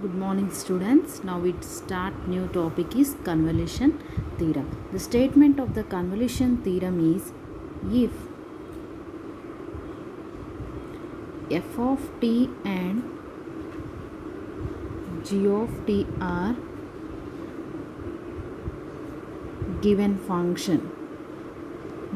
Good morning students. Now we start new topic is convolution theorem. The statement of the convolution theorem is if f of t and g of t are given function,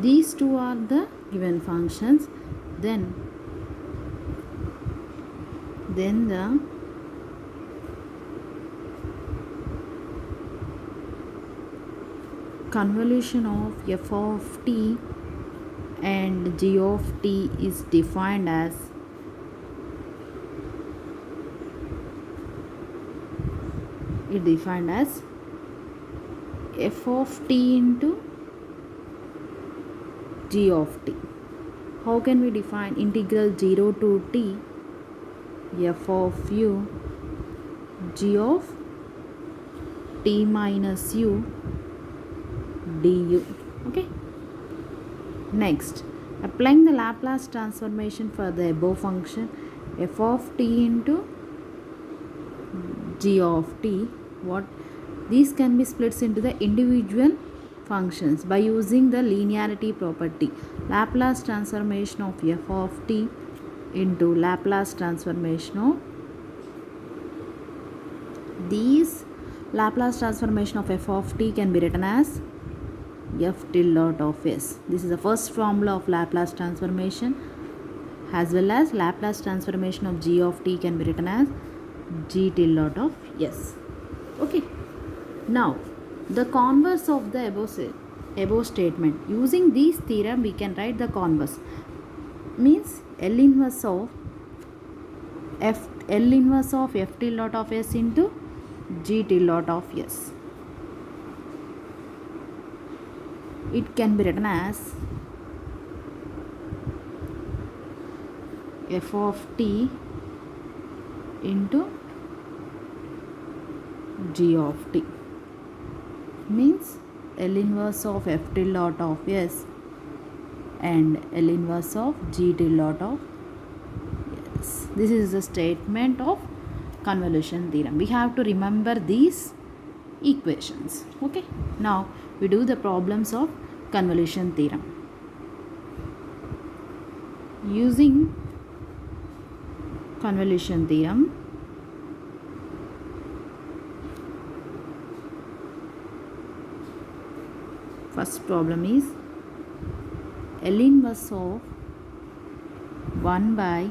these two are the given functions, then the convolution of f of t and g of t is defined as f of t into g of t. How can we define integral 0 to t f of u g of t minus u du? Okay. Next, applying the Laplace transformation for the above function f of t into g of t, these can be split into the individual functions by using the linearity property. Laplace transformation of f of t into Laplace transformation of these. Laplace transformation of f of t can be written as f tilde dot of s. This is the first formula of Laplace transformation, as well as Laplace transformation of g of t can be written as g tilde dot of s. Okay. Now, the converse of the above statement. Using this theorem, we can write the converse. Means L inverse of f tilde dot of s into g tilde dot of s. It can be written as f of t into g of t. Means L inverse of f tilde dot of s and L inverse of g tilde dot of s. This is the statement of convolution theorem. We have to remember these equations. Okay. Now we do the problems of convolution theorem. Using convolution theorem, first problem is L inverse of 1 by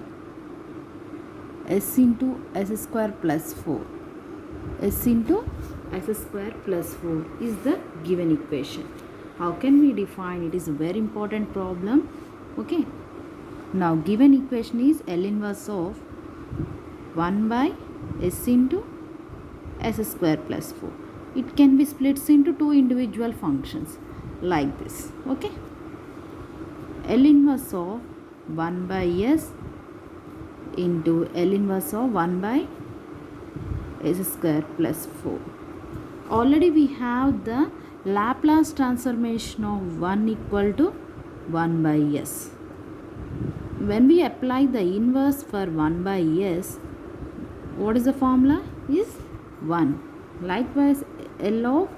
s into s square plus 4. S into s square plus 4 is the given equation. How can we define? It is a very important problem. Okay. Now given equation is L inverse of 1 by s into s square plus 4. It can be split into two individual functions like this. Okay. L inverse of 1 by s into L inverse of 1 by s square plus 4. Already we have the Laplace transformation of 1 equal to 1 by s. When we apply the inverse for 1 by s, what is the formula? Is 1. Likewise, L of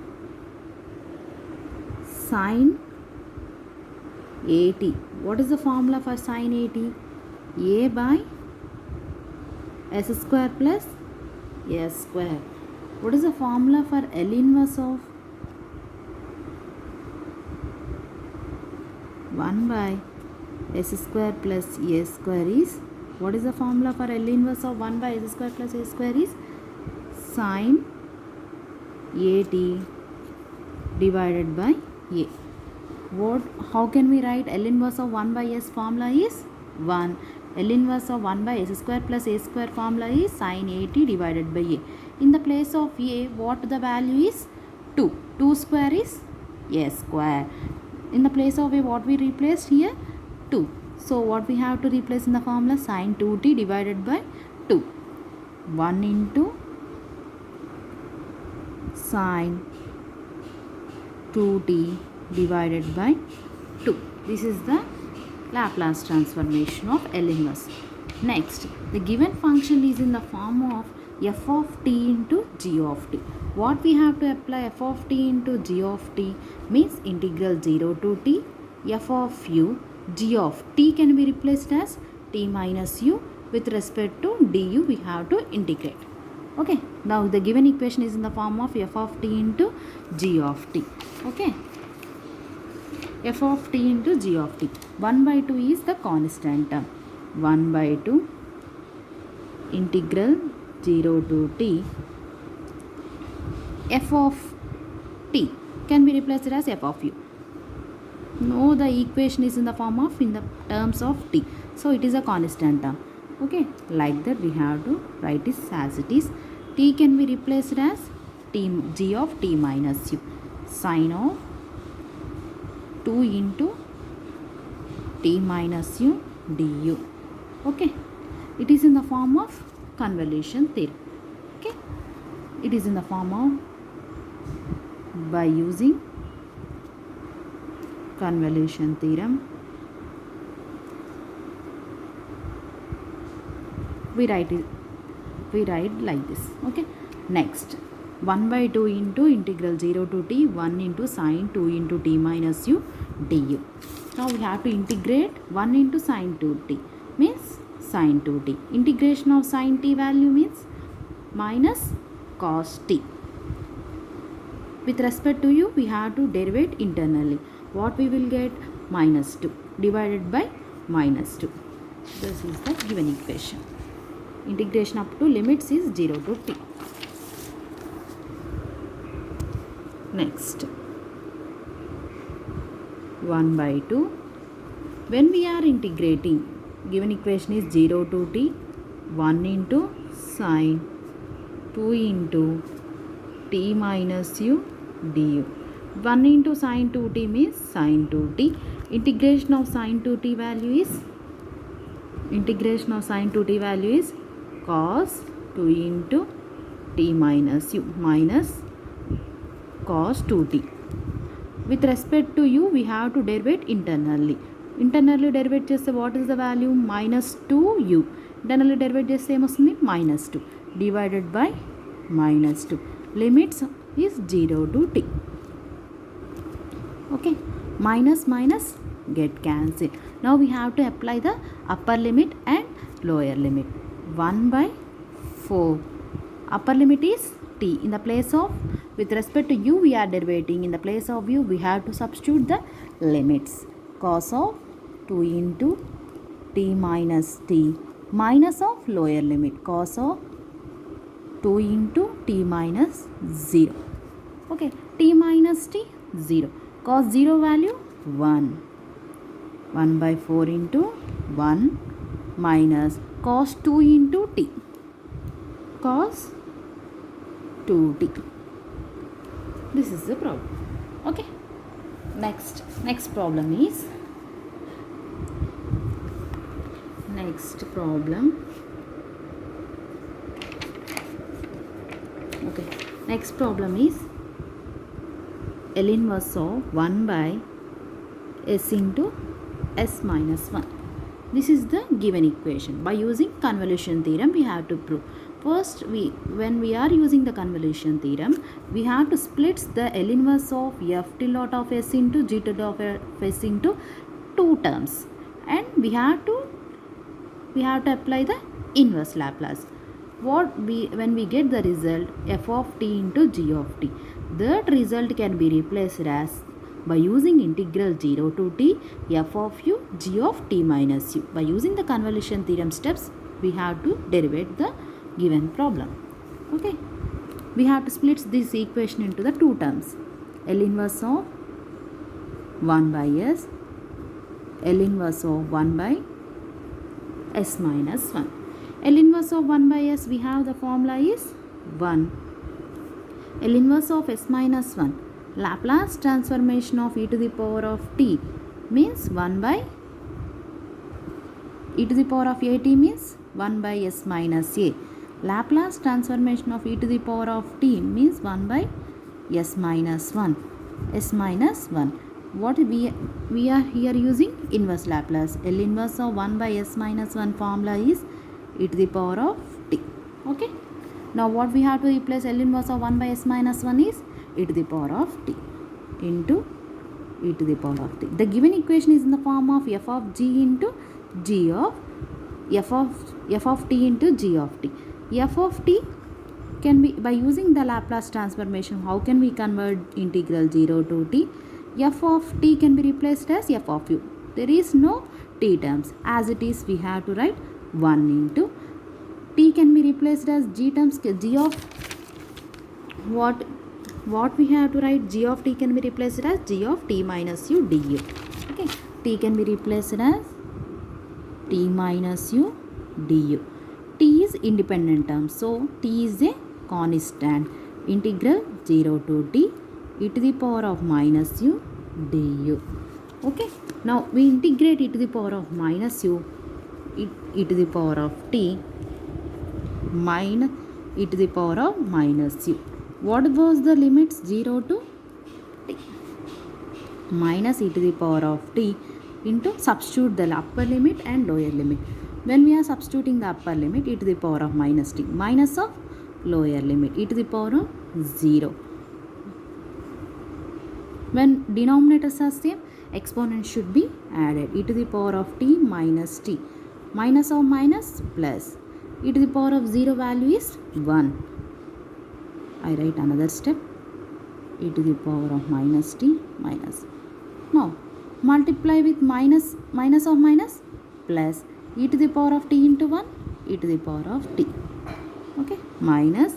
sin 80. What is the formula for sin 80? A by s square plus s square. What is the formula for L inverse of 1 by s square plus a square is? What is the formula for L inverse of 1 by s square plus a square is? Sin 80 divided by a. How can we write L inverse of 1 by s formula is 1. L inverse of 1 by s square plus a square formula is sin 80 divided by a. In the place of a, what the value is? 2. 2 square is a square. In the place of a, what we replaced here? 2. So what we have to replace in the formula? Sin 2t divided by 2. 1 into sin 2t divided by 2. This is the Laplace transformation of L inverse. Next, the given function is in the form of f of t into g of t. What we have to apply? F of t into g of t means integral 0 to t f of u, g of t can be replaced as t minus u. With respect to du we have to integrate. Okay, now the given equation is in the form of f of t into g of t. Okay, f of t into g of t. 1 by 2 is the constant term. 1 by 2 integral 0 to t f of t can be replaced as f of u. No, the equation is in the form of in the terms of t, so it is a constant term. Okay, like that we have to write it as it is. T can be replaced as t g of t minus u, sine of 2 into t minus u du. Okay, it is in the form of convolution theorem. Okay, it is in the form of by using convolution theorem we write like this. Okay, next 1 by 2 into integral 0 to t 1 into sine 2 into t minus u du. Now we have to integrate 1 into sine 2t means sine 2t. Integration of sine t value means minus cos t. With respect to u we have to derivate internally. What we will get? Minus 2 divided by minus 2. This is the given equation. Integration up to limits is 0 to t. Next 1 by 2. When we are integrating, given equation is 0 to t 1 into sine 2 into t minus u du. 1 into sine 2t means sine 2t. Integration of sine 2t value is cos 2 into t minus u minus cos 2t. With respect to u we have to derivate internally. Internally derivate చేస్తే what is the value? minus 2u. Internally derivate చేస్తే ఏమొస్తుంది? minus 2 divided by minus 2. Limits is 0 to t. Okay, minus minus get cancelled. Now we have to apply the upper limit and lower limit. 1 by 4. Upper limit is t. In the place of, with respect to u we are derivating, in the place of u we have to substitute the limits. Cos of 2 into t minus t minus of lower limit cos of 2 into t minus 0. Okay, t minus t 0. Cos 0 value 1. 1 by 4 into 1 minus cos 2 into t. Cos 2t. This is the problem. Okay. Next problem is okay. Next problem is L inverse of 1 by s into s minus 1. This is the given equation. By using convolution theorem we have to prove. First, when we are using the convolution theorem, we have to split the L inverse of f tilde dot of s into g tilde of s into two terms, and we have to apply the inverse Laplace. When we get the result f of t into g of t, that result can be replaced as by using integral 0 to t f of u g of t minus u. By using the convolution theorem steps, we have to derivate the given problem. Okay, we have to split this equation into the two terms. L inverse of 1 by s, L inverse of 1 by s minus 1. L inverse of 1 by s, we have the formula is 1. L inverse of s minus 1, Laplace transformation of e to the power of t means 1 by e to the power of at means 1 by s minus a. Laplace transformation of e to the power of t means 1 by s minus 1. S minus 1. What we are here using inverse Laplace. L inverse of 1 by s minus 1 formula is e to the power of t. Okay. Now what we have to replace L inverse of 1 by s minus 1 is e to the power of t into e to the power of t. The given equation is in the form of f of g into g of f of t into g of t. F of t can be, by using the Laplace transformation, how can we convert integral 0 to t? F of t can be replaced as f of u. There is no t terms. As it is, we have to write 1 into t can be replaced as g terms. G of what we have to write? G of t can be replaced as g of t minus u du. Okay, t can be replaced as t minus u du. T is independent term, so t is a constant. Integral 0 to t e to the power of minus u du. Okay, now we integrate e to the power of minus u e to the power of t minus e to the power of minus u. What was the limits? 0 to t minus e to the power of t into, substitute the upper limit and lower limit. When we are substituting the upper limit, e to the power of minus t, minus of lower limit, e to the power of 0. When denominators are same, exponent should be added. E to the power of t, minus of minus plus, e to the power of 0 value is 1. I write another step, e to the power of minus t minus. Now multiply with minus of minus plus, e to the power of t into 1, e to the power of t. Okay, minus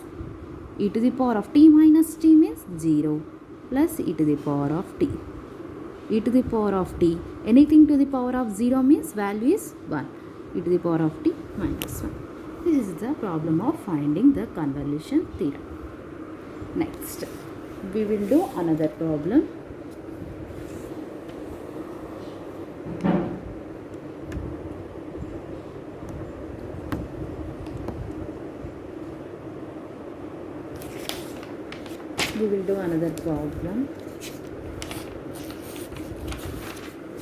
e to the power of t minus t means 0 plus e to the power of t. E to the power of t, anything to the power of 0 means value is 1, e to the power of t minus 1. This is the problem of finding the convolution theorem. Next, we will do another problem. We will do another problem.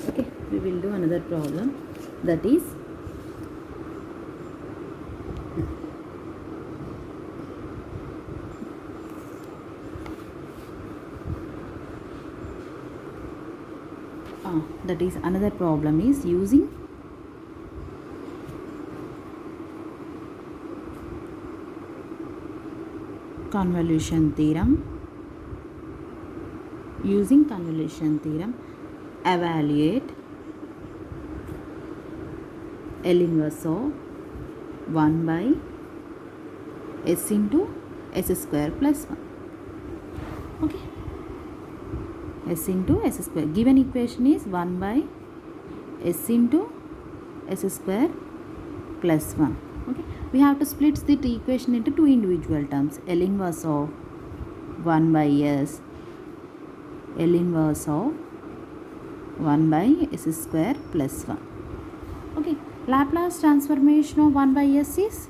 Okay, we will do another problem, that is another problem is using convolution theorem. Using convolution theorem, evaluate L inverse of 1 by s into s square plus 1. Okay, s into s square. Given equation is 1 by s into s square plus 1. Okay, we have to split the equation into two individual terms. L inverse of 1 by s, L inverse of 1 by s square plus 1. Okay, Laplace transformation of 1 by s is,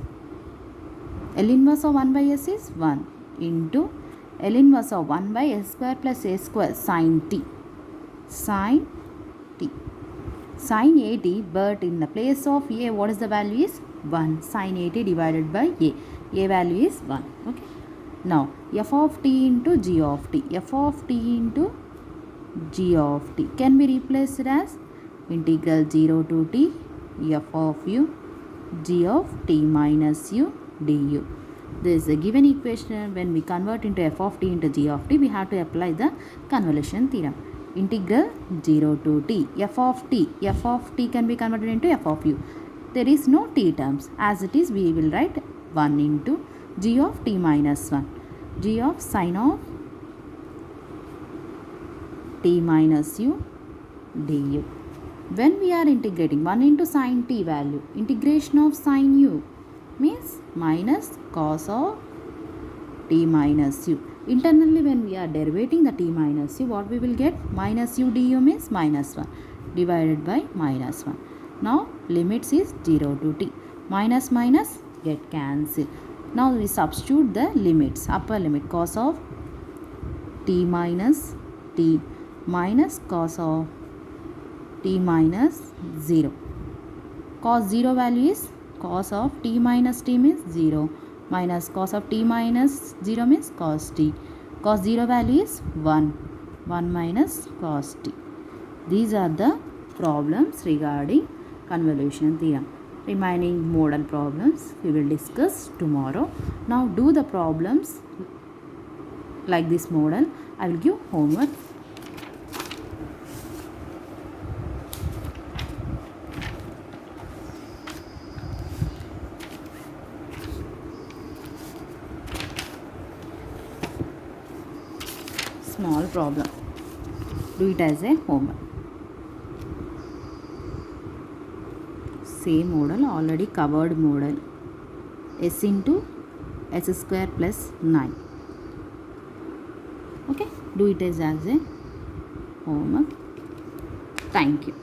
L inverse of 1 by s is 1 into L inverse of 1 by s square plus a square sin t. Sin t. Sin at, but in the place of a, what is the value is 1. Sin at divided by a. A value is 1. Okay. Now, f of t into g of t. F of t into g of t can be replaced as integral 0 to t f of u g of t minus u du. This is a given equation. When we convert into f of t into g of t, we have to apply the convolution theorem. Integral 0 to t f of t can be converted into f of u. There is no t terms. As it is, we will write 1 into g of t minus 1, g of sin of t minus u du. When we are integrating 1 into sin t value, integration of sin u means minus cos of t minus u. Internally, when we are derivating the t minus u, what we will get? Minus u du means minus 1 divided by minus 1. Now, limits is 0 to t. Minus minus get cancelled. Now, we substitute the limits. Upper limit cos of t minus t minus cos of t minus 0. Cos 0 value is, cos of t minus t means 0 minus cos of t minus 0 means cos t. Cos 0 value is 1. 1 minus cos t. These are the problems regarding convolution theorem. Remaining modal problems we will discuss tomorrow. Now do the problems like this model. I will give homework. Small problem. Do it as a homework. Same model, already covered model. S into s square plus 9. Okay, do it as a homework. Thank you.